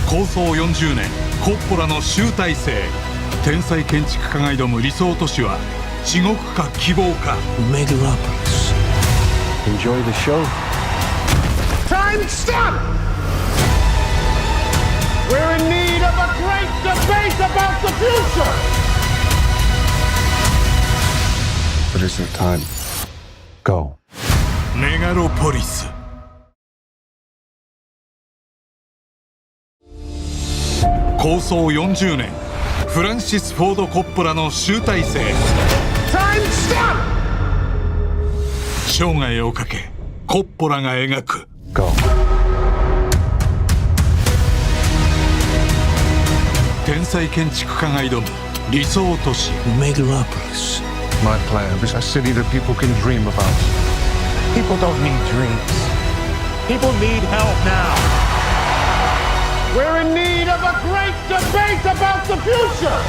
構想40年コッポラの集大成。天才建築家が挑む理想都市は地獄か希望か。 Megalopolis. Enjoy the show. Time stop! We're in need of a great debate about the future! But is there time? Go. メガロポリス。構想40年フランシス・フォード・コッポラの集大成。 Time stop! 生涯をかけコッポラが描く Go. 天才建築家が挑む理想都市。 Megalopolis. My plan is a city that people can dream about. People don't need dreams. People need help now. We're in need of a great debate about the future!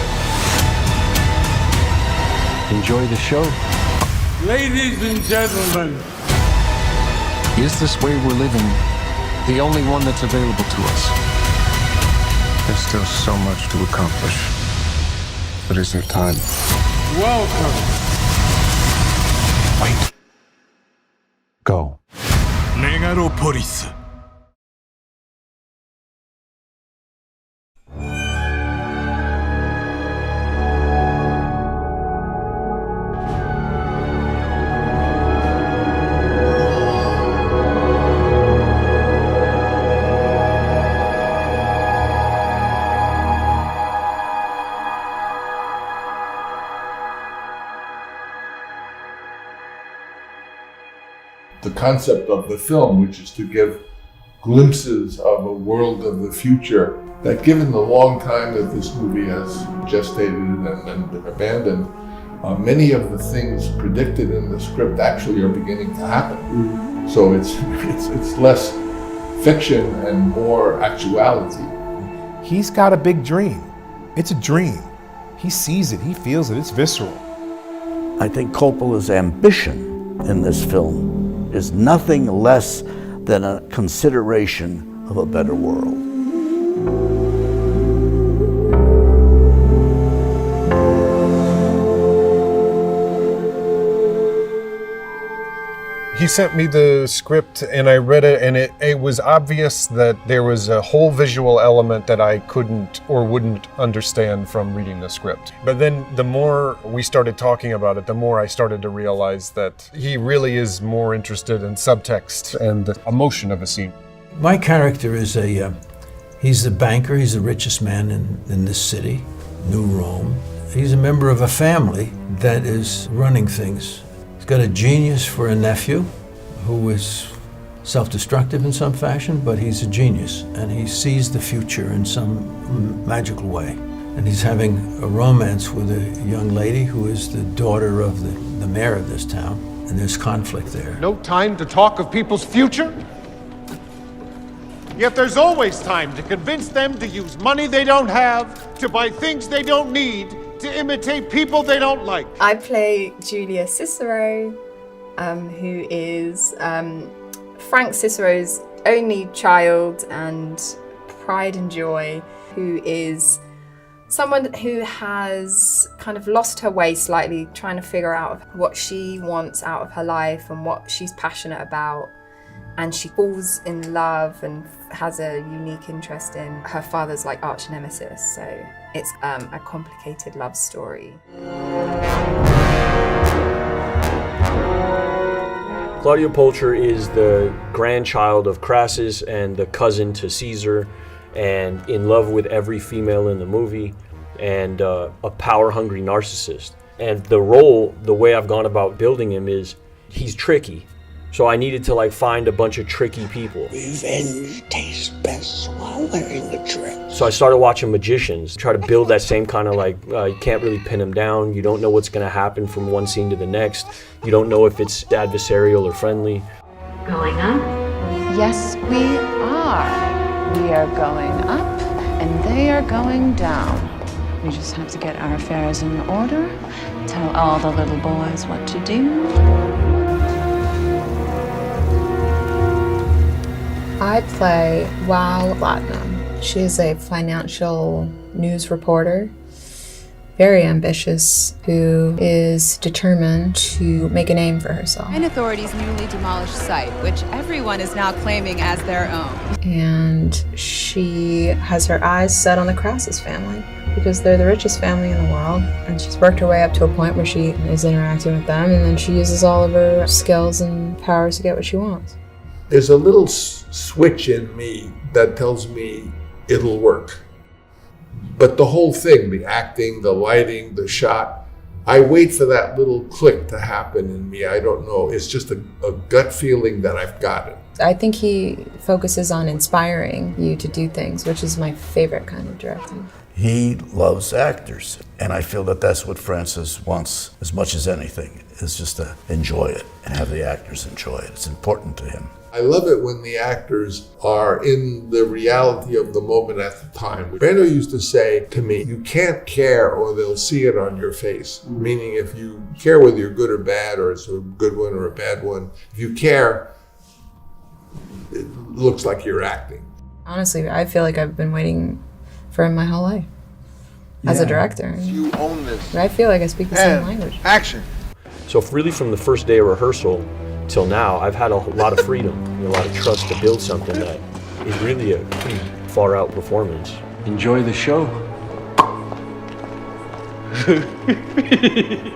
Enjoy the show. Ladies and gentlemen, Is this way we're living the only one that's available to us? There's still so much to accomplish. But is there time? welcome. Wait. Go. メガロポリス。The concept of the film, which is to give glimpses of a world of the future, that given the long time that this movie has gestated and been abandoned, many of the things predicted in the script actually are beginning to happen. So it's less fiction and more actuality. He's got a big dream. It's a dream. He sees it, he feels it, it's visceral. I think Coppola's ambition in this film is nothing less than a consideration of a better world. He sent me the script and I read it, and it was obvious that there was a whole visual element that I couldn't or wouldn't understand from reading the script. But then the more we started talking about it, the more I started to realize that he really is more interested in subtext and the emotion of a scene. My character is he's the banker, he's the richest man in this city, New Rome. He's a member of a family that is running things. He's got a genius for a nephew who is self-destructive in some fashion, but he's a genius and he sees the future in some magical way. And he's having a romance with a young lady who is the daughter of the mayor of this town, and there's conflict there. No time to talk of people's future? Yet there's always time to convince them to use money they don't have, to buy things they don't need, to imitate people they don't like. I play Julia Cicero, who is Frank Cicero's only child and pride and joy, who is someone who has kind of lost her way slightly, trying to figure out what she wants out of her life and what she's passionate about. And she falls in love and has a unique interest in her father's like arch nemesis. So it's a complicated love story. Claudia Pulcher is the grandchild of Crassus and the cousin to Caesar, and in love with every female in the movie, and a power-hungry narcissist. And the role, the way I've gone about building him is he's tricky. So I needed to like find a bunch of tricky people. Revenge tastes best while wearing a dress. So I started watching magicians, try to build that same kind of like, you can't really pin him down. You don't know what's gonna happen from one scene to the next. You don't know if it's adversarial or friendly. Going up? Yes, we are. We are going up and they are going down. We just have to get our affairs in order, tell all the little boys what to do. I play Val Platinum, She is a financial news reporter, very ambitious, who is determined to make a name for herself. An authorities' newly demolished site, which everyone is now claiming as their own. And she has her eyes set on the Crassus family because they're the richest family in the world. And she's worked her way up to a point where she is interacting with them, and then she uses all of her skills and powers to get what she wants. There's a little switch in me that tells me it'll work. But the whole thing, the acting, the lighting, the shot, I wait for that little click to happen in me. I don't know. It's just a gut feeling that I've got it. I think he focuses on inspiring you to do things, which is my favorite kind of directing. He loves actors, and I feel that that's what Francis wants as much as anything, is just to enjoy it and have the actors enjoy it. It's important to him. I love it when the actors are in the reality of the moment at the time. Brando used to say to me, you can't care or they'll see it on your face. Meaning if you care whether you're good or bad, or it's a good one or a bad one, if you care, it looks like you're acting. Honestly, I feel like I've been waiting for him my whole life as a director. You own this. I feel like I speak the same language. Action. So really from the first day of rehearsal till now, I've had a lot of freedom and a lot of trust to build something that is really a pretty far out performance. Enjoy the show.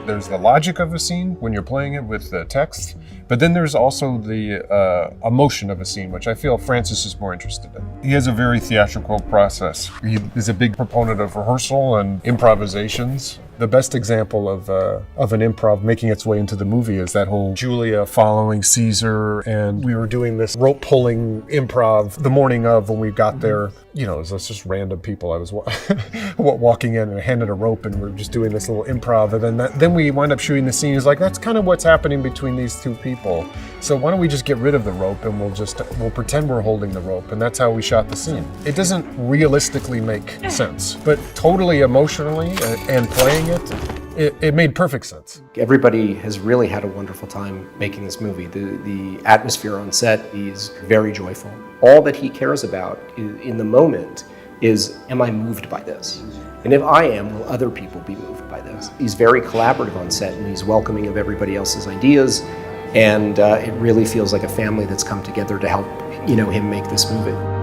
There's the logic of a scene when you're playing it with the text, but then there's also the emotion of a scene, which I feel Francis is more interested in. He has a very theatrical process. He is a big proponent of rehearsal and improvisations. The best example of an improv making its way into the movie is that whole Julia following Caesar, and we were doing this rope pulling improv the morning of when we got there. You know, it was just random people. I was walking in and I handed a rope, and we were just doing this little improv, and then we wind up shooting the scene. It's like, that's kind of what's happening between these two people. So why don't we just get rid of the rope and we'll pretend we're holding the rope, and that's how we shot the scene. It doesn't realistically make sense, but totally emotionally and playing it made perfect sense. Everybody has really had a wonderful time making this movie. The atmosphere on set is very joyful. All that he cares about in the moment is, am I moved by this? And if I am, will other people be moved by this? He's very collaborative on set, and he's welcoming of everybody else's ideas, and it really feels like a family that's come together to help him make this movie.